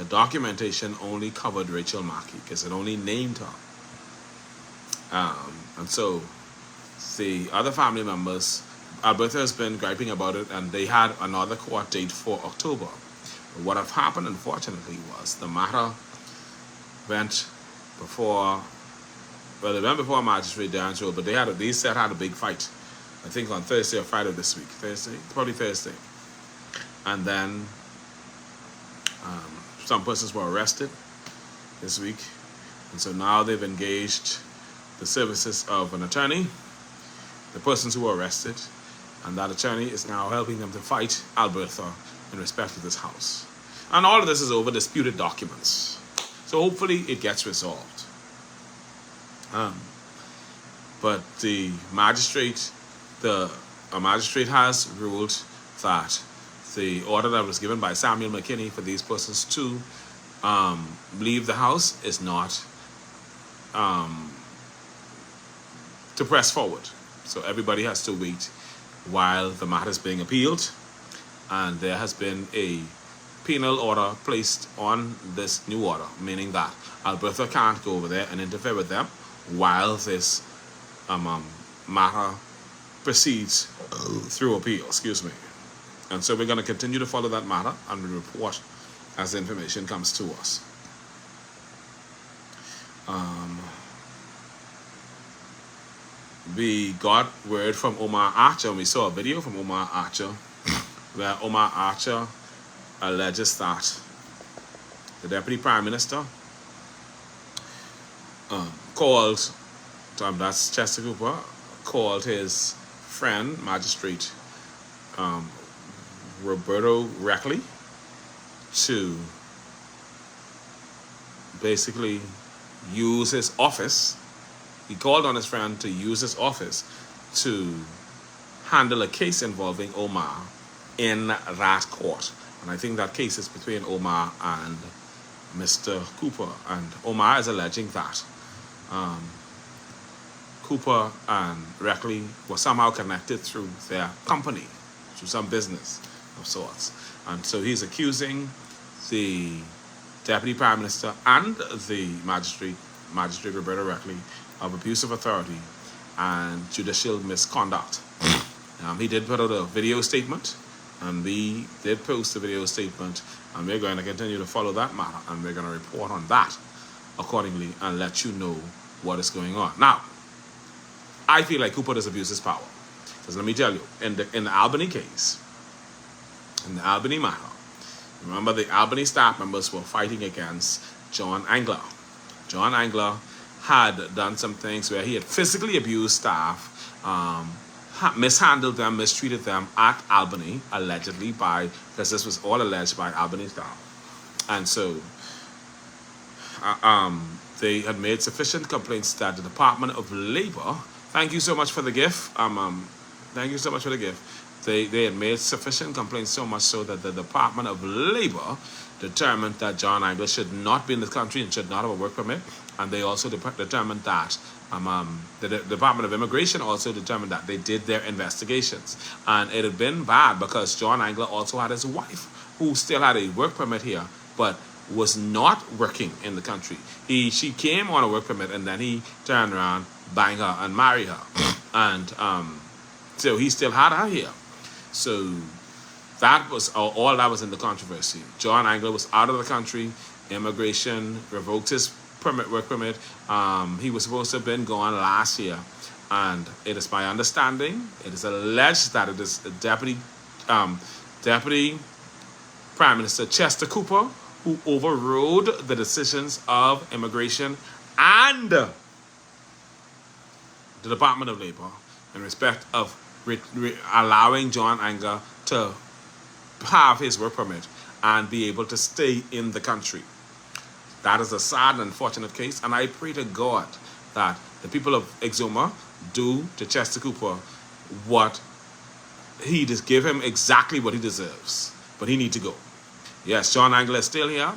documentation only covered Rachel Mackey because it only named her. And so the other family members, Alberta has been griping about it, and they had another court date for October. But what have happened, unfortunately, was the matter went before, well, it went before Magistrate Darren's Road, but they said had a big fight, I think on Thursday or Friday this week. Probably Thursday. And then some persons were arrested this week. And so now they've engaged the services of an attorney, the persons who were arrested, and that attorney is now helping them to fight Alberta in respect to this house. And all of this is over disputed documents. So hopefully it gets resolved. But a magistrate has ruled that the order that was given by Samuel McKinney for these persons to leave the house is not to press forward. So everybody has to wait while the matter is being appealed, and there has been a penal order placed on this new order, meaning that Alberta can't go over there and interfere with them while this matter proceeds through appeal. And so we're going to continue to follow that matter and we report as the information comes to us. We got word from Omar Archer, and we saw a video from Omar Archer where Omar Archer alleges that the Deputy Prime Minister called, that's Chester Cooper, called his friend, Magistrate Roberto Reckley, to basically use his office. He called on his friend to use his office to handle a case involving Omar in that court. And I think that case is between Omar and Mr. Cooper. And Omar is alleging that Cooper and Reckley were somehow connected through their company, through some business of sorts. And so he's accusing the Deputy Prime Minister and the Magistrate Roberta Reckley of abuse of authority and judicial misconduct. He did put out a video statement, and we did post a video statement, and we're going to continue to follow that matter, and we're going to report on that accordingly and let you know what is going on. Now, I feel like Cooper does abuse his power. Because let me tell you, in the Albany case, in the Albany matter, remember the Albany staff members were fighting against John Angler. John Angler had done some things where he had physically abused staff, mishandled them, mistreated them at Albany, allegedly because this was all alleged by Albany staff. And so they had made sufficient complaints that the Department of Labor, thank you so much for the gift, thank you so much for the gift. They had made sufficient complaints, so much so that the Department of Labor determined that John Angler should not be in the country and should not have a work permit. And they also determined that the Department of Immigration also determined that they did their investigations. And it had been bad because John Angler also had his wife, who still had a work permit here, but was not working in the country. She came on a work permit, and then he turned around, banged her, and married her. And so he still had her here. So that was all that was in the controversy. John Angler was out of the country. Immigration revoked his work permit. He was supposed to have been gone last year, and it is my understanding, it is alleged that it is Deputy Prime Minister Chester Cooper who overrode the decisions of Immigration and the Department of Labor in respect of allowing John Angler to have his work permit and be able to stay in the country. That is a sad and unfortunate case, and I pray to God that the people of Exuma do to Chester Cooper what he just give him exactly what he deserves. But he needs to go. Yes, John Angler is still here.